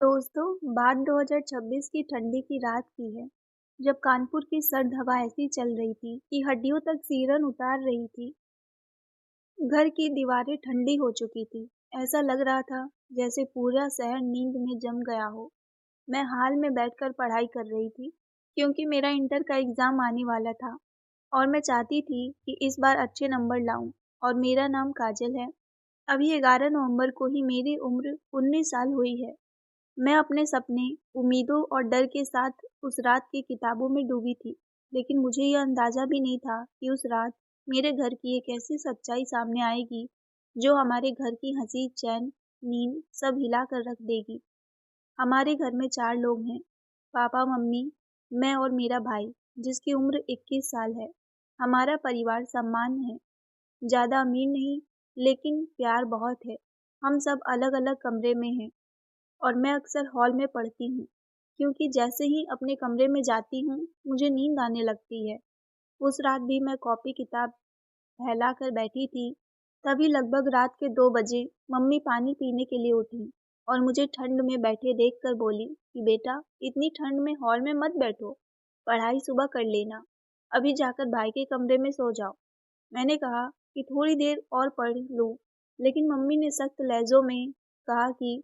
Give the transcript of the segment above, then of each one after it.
दोस्तों, बात 2026 की ठंडी की रात की है, जब कानपुर की सर्द हवा ऐसी चल रही थी कि हड्डियों तक सिरन उतार रही थी। घर की दीवारें ठंडी हो चुकी थी। ऐसा लग रहा था जैसे पूरा शहर नींद में जम गया हो। मैं हाल में बैठकर पढ़ाई कर रही थी, क्योंकि मेरा इंटर का एग्ज़ाम आने वाला था और मैं चाहती थी कि इस बार अच्छे नंबर लाऊं। और मेरा नाम काजल है। अभी 11 नवंबर को ही मेरी उम्र 19 साल हुई है। मैं अपने सपने, उम्मीदों और डर के साथ उस रात की किताबों में डूबी थी, लेकिन मुझे यह अंदाज़ा भी नहीं था कि उस रात मेरे घर की एक ऐसी सच्चाई सामने आएगी, जो हमारे घर की हँसी, चैन, नींद सब हिला कर रख देगी। हमारे घर में 4 लोग हैं, पापा-मम्मी, मैं और मेरा भाई, जिसकी उम्र 21 साल है। हमारा परिवार सामान्य है, ज़्यादा अमीर नहीं, लेकिन प्यार बहुत है। हम सब अलग-अलग कमरे में हैं और मैं अक्सर हॉल में पढ़ती हूँ, क्योंकि जैसे ही अपने कमरे में जाती हूँ, मुझे नींद आने लगती है। उस रात भी मैं कॉपी किताब फैलाकर बैठी थी, तभी लगभग रात के 2 बजे मम्मी पानी पीने के लिए उठी और मुझे ठंड में बैठे देखकर बोली कि बेटा, इतनी ठंड में हॉल में मत बैठो, पढ़ाई सुबह कर लेना, अभी जाकर भाई के कमरे में सो जाओ। मैंने कहा कि थोड़ी देर और पढ़ लूँ, लेकिन मम्मी ने सख्त लहज़ों में कहा कि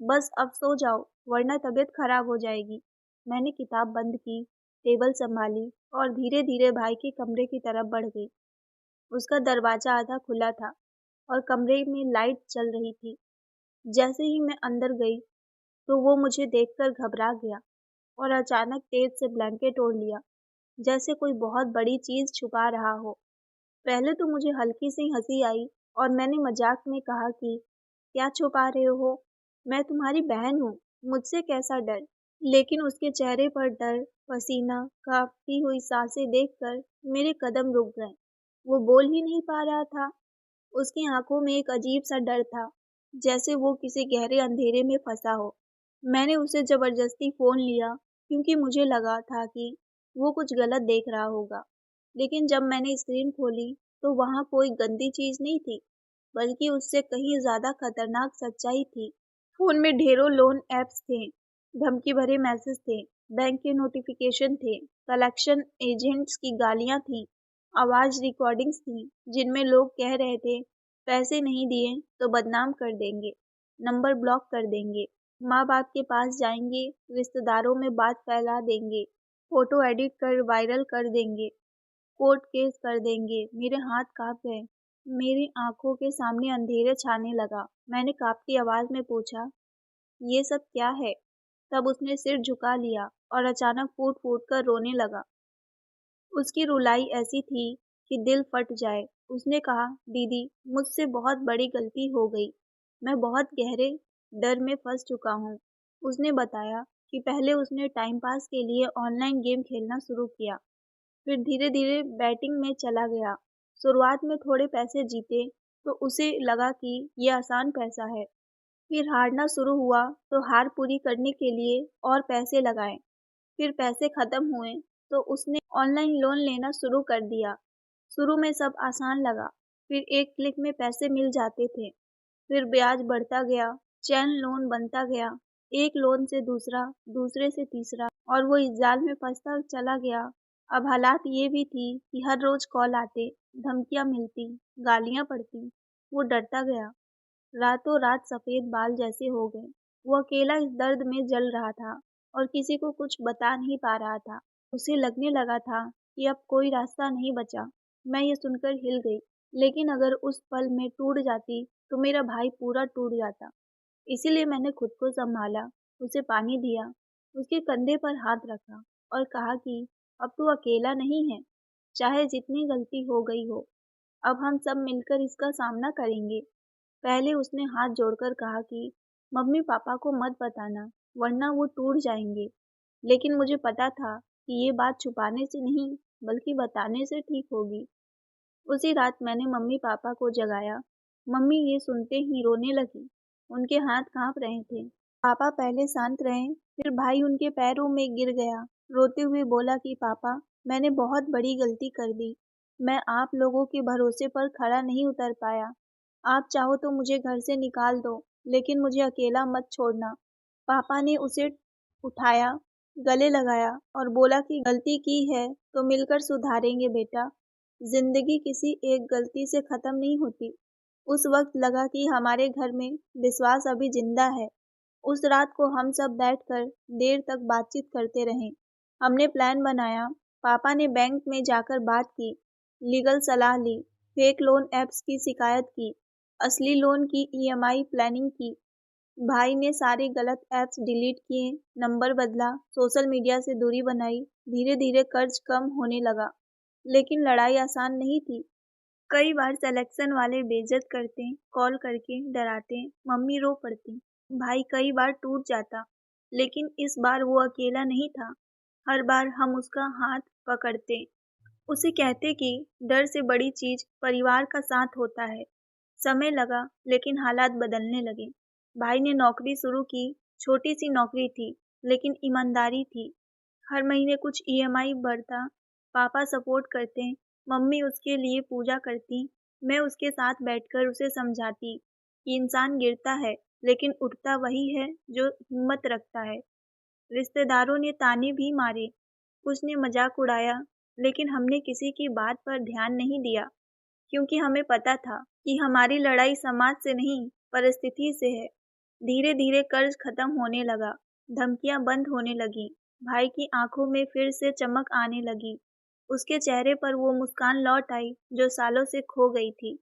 बस अब सो जाओ, वरना तबीयत खराब हो जाएगी। मैंने किताब बंद की, टेबल संभाली और धीरे-धीरे भाई के कमरे की तरफ बढ़ गई। उसका दरवाज़ा आधा खुला था और कमरे में लाइट चल रही थी। जैसे ही मैं अंदर गई, तो वो मुझे देखकर घबरा गया और अचानक तेज़ से ब्लैंकेट ओढ़ लिया, जैसे कोई बहुत बड़ी चीज़ छुपा रहा हो। पहले तो मुझे हल्की सी हँसी आई और मैंने मजाक में कहा कि क्या छुपा रहे हो? मैं तुम्हारी बहन हूँ, मुझसे कैसा डर? लेकिन उसके चेहरे पर डर, पसीना, काँपती हुई सांसें देखकर मेरे कदम रुक गए। वो बोल ही नहीं पा रहा था। उसकी आंखों में एक अजीब-सा डर था, जैसे वो किसी गहरे अंधेरे में फंसा हो। मैंने उसे ज़बरदस्ती फ़ोन लिया, क्योंकि मुझे लगा था कि वो कुछ गलत देख रहा होगा। लेकिन जब मैंने स्क्रीन खोली, तो वहाँ कोई गंदी चीज़ नहीं थी, बल्कि उससे कहीं ज़्यादा खतरनाक सच्चाई थी। फ़ोन में ढेरों लोन ऐप्स थे, धमकी भरे मैसेज थे, बैंक के नोटिफ़िकेशन थे, कलेक्शन एजेंट्स की गालियाँ थीं, आवाज़ रिकॉर्डिंग्स थीं, जिनमें लोग कह रहे थे, पैसे नहीं दिए तो बदनाम कर देंगे, नंबर ब्लॉक कर देंगे, माँ-बाप के पास जाएँगे, रिश्तेदारों में बात फैला देंगे, फ़ोटो एडिट कर वायरल कर देंगे, कोर्ट केस कर देंगे। मेरे हाथ काँप गए। मेरी आँखों के सामने अंधेरे छाने लगा। मैंने काँपती आवाज़ में पूछा, ये सब क्या है? तब उसने सिर झुका लिया और अचानक फूट-फूट कर रोने लगा। उसकी रुलाई ऐसी थी कि दिल फट जाए। उसने कहा, दीदी, मुझसे बहुत बड़ी गलती हो गई। मैं बहुत गहरे डर में फँस चुका हूँ। उसने बताया कि पहले उसने टाइम पास के लिए ऑनलाइन गेम खेलना शुरू किया। फिर धीरे-धीरे बैटिंग में चला गया। शुरुआत में थोड़े पैसे जीते, तो उसे लगा कि ये आसान पैसा है। फिर हारना शुरू हुआ, तो हार पूरी करने के लिए और पैसे लगाए। फिर पैसे खत्म हुए, तो उसने ऑनलाइन लोन लेना शुरू कर दिया। शुरू में सब आसान लगा, फिर एक क्लिक में पैसे मिल जाते थे। फिर ब्याज बढ़ता गया, चैन लोन बनता गया, एक लोन से दूसरा, दूसरे से तीसरा, और वो इस जाल में फंसता चला गया। अब हालात ये भी थी कि हर रोज कॉल आते, धमकियाँ मिलती, गालियाँ पड़ती। वो डरता गया। रातों रात सफ़ेद बाल जैसे हो गए। वो अकेला इस दर्द में जल रहा था और किसी को कुछ बता नहीं पा रहा था। उसे लगने लगा था कि अब कोई रास्ता नहीं बचा। मैं ये सुनकर हिल गई, लेकिन अगर उस पल मैं टूट जाती, तो मेरा भाई पूरा टूट जाता। इसीलिए मैंने खुद को सँभाला, उसे पानी दिया, उसके कंधे पर हाथ रखा और कहा कि अब तू अकेला नहीं है, चाहे जितनी गलती हो गई हो, अब हम सब मिलकर इसका सामना करेंगे। पहले उसने हाथ जोड़कर कहा कि मम्मी-पापा को मत बताना, वरना वो टूट जाएंगे। लेकिन मुझे पता था कि ये बात छुपाने से नहीं, बल्कि बताने से ठीक होगी। उसी रात मैंने मम्मी-पापा को जगाया। मम्मी ये सुनते ही रोने लगी। उनके हाथ काँप रहे थे। पापा पहले शांत रहे, फिर भाई उनके पैरों में गिर गया। रोते हुए बोला कि पापा, मैंने बहुत बड़ी गलती कर दी। मैं आप लोगों के भरोसे पर खड़ा नहीं उतर पाया। आप चाहो तो मुझे घर से निकाल दो, लेकिन मुझे अकेला मत छोड़ना। पापा ने उसे उठाया, गले लगाया और बोला कि गलती की है तो मिलकर सुधारेंगे बेटा। जिंदगी किसी एक गलती से खत्म नहीं होती। उस वक्त लगा कि हमारे घर में विश्वास अभी जिंदा है। उस रात को हम सब बैठकर देर तक बातचीत करते रहे। हमने प्लान बनाया, पापा ने बैंक में जाकर बात की, लीगल सलाह ली, फेक लोन ऐप्स की शिकायत की, असली लोन की ईएमआई प्लानिंग की। भाई ने सारे गलत ऐप्स डिलीट किए, नंबर बदला, सोशल मीडिया से दूरी बनाई। धीरे धीरे कर्ज कम होने लगा, लेकिन लड़ाई आसान नहीं थी। कई बार सिलेक्शन वाले बेइज्जत करते, कॉल करके डराते, मम्मी रो पड़ती। भाई कई बार टूट जाता, लेकिन इस बार वो अकेला नहीं था। हर बार हम उसका हाथ पकड़ते, उसे कहते कि डर से बड़ी चीज परिवार का साथ होता है। समय लगा, लेकिन हालात बदलने लगे। भाई ने नौकरी शुरू की, छोटी सी नौकरी थी, लेकिन ईमानदारी थी। हर महीने कुछ ईएमआई भरता, पापा सपोर्ट करते, मम्मी उसके लिए पूजा करती। मैं उसके साथ बैठकर उसे समझाती कि इंसान गिरता है, लेकिन उठता वही है जो हिम्मत रखता है। रिश्तेदारों ने ताने भी मारे, कुछ ने मजाक उड़ाया, लेकिन हमने किसी की बात पर ध्यान नहीं दिया, क्योंकि हमें पता था कि हमारी लड़ाई समाज से नहीं, परिस्थिति से है। धीरे धीरे कर्ज खत्म होने लगा, धमकियां बंद होने लगी, भाई की आंखों में फिर से चमक आने लगी। उसके चेहरे पर वो मुस्कान लौट आई जो सालों से खो गई थी।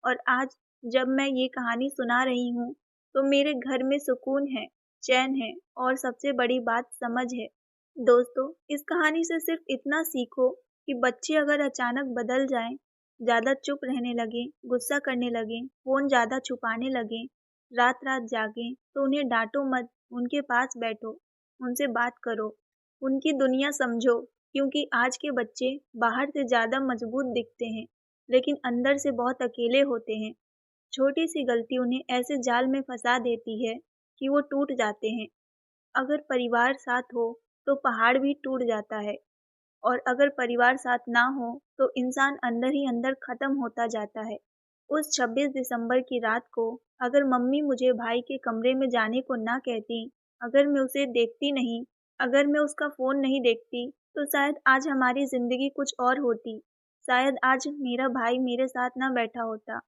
और आज जब मैं ये कहानी सुना रही हूँ, तो मेरे घर में सुकून है, चैन है और सबसे बड़ी बात समझ है। दोस्तों, इस कहानी से सिर्फ इतना सीखो कि बच्चे अगर अचानक बदल जाएं, ज़्यादा चुप रहने लगें, गुस्सा करने लगें, फ़ोन ज़्यादा छुपाने लगें, रात-रात जागें, तो उन्हें डांटो मत, उनके पास बैठो, उनसे बात करो, उनकी दुनिया समझो, क्योंकि आज के बच्चे बाहर से ज़्यादा मजबूत दिखते हैं, लेकिन अंदर से बहुत अकेले होते हैं। छोटी सी गलती उन्हें ऐसे जाल में फंसा देती है कि वो टूट जाते हैं। अगर परिवार साथ हो तो पहाड़ भी टूट जाता है, और अगर परिवार साथ ना हो तो इंसान अंदर ही अंदर खत्म होता जाता है। उस 26 दिसंबर की रात को अगर मम्मी मुझे भाई के कमरे में जाने को ना कहती, अगर मैं उसे देखती नहीं, अगर मैं उसका फ़ोन नहीं देखती, तो शायद आज हमारी ज़िंदगी कुछ और होती। शायद आज मेरा भाई मेरे साथ ना बैठा होता।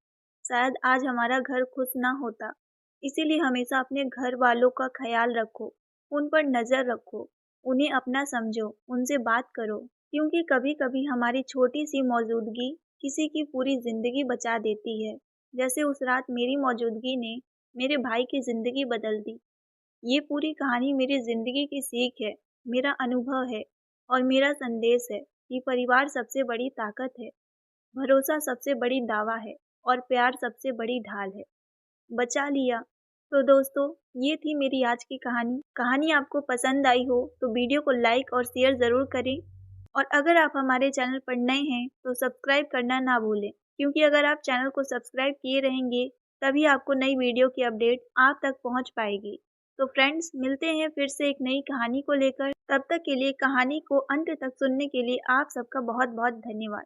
शायद आज हमारा घर खुश ना होता। इसीलिए हमेशा अपने घर वालों का ख्याल रखो, उन पर नज़र रखो, उन्हें अपना समझो, उनसे बात करो, क्योंकि कभी-कभी हमारी छोटी-सी मौजूदगी किसी की पूरी ज़िंदगी बचा देती है। जैसे उस रात मेरी मौजूदगी ने मेरे भाई की ज़िंदगी बदल दी। ये पूरी कहानी मेरी ज़िंदगी की सीख है, मेरा अनुभव है और मेरा संदेश है कि परिवार सबसे बड़ी ताकत है, भरोसा सबसे बड़ी दावा है और प्यार सबसे बड़ी ढाल है। बचा लिया। तो दोस्तों, ये थी मेरी आज की कहानी। कहानी आपको पसंद आई हो तो वीडियो को लाइक और शेयर ज़रूर करें, और अगर आप हमारे चैनल पर नए हैं तो सब्सक्राइब करना ना भूलें, क्योंकि अगर आप चैनल को सब्सक्राइब किए रहेंगे तभी आपको नई वीडियो की अपडेट आप तक पहुंच पाएगी। तो फ्रेंड्स, मिलते हैं फिर से एक नई कहानी को लेकर। तब तक के लिए कहानी को अंत तक सुनने के लिए आप सबका बहुत बहुत धन्यवाद।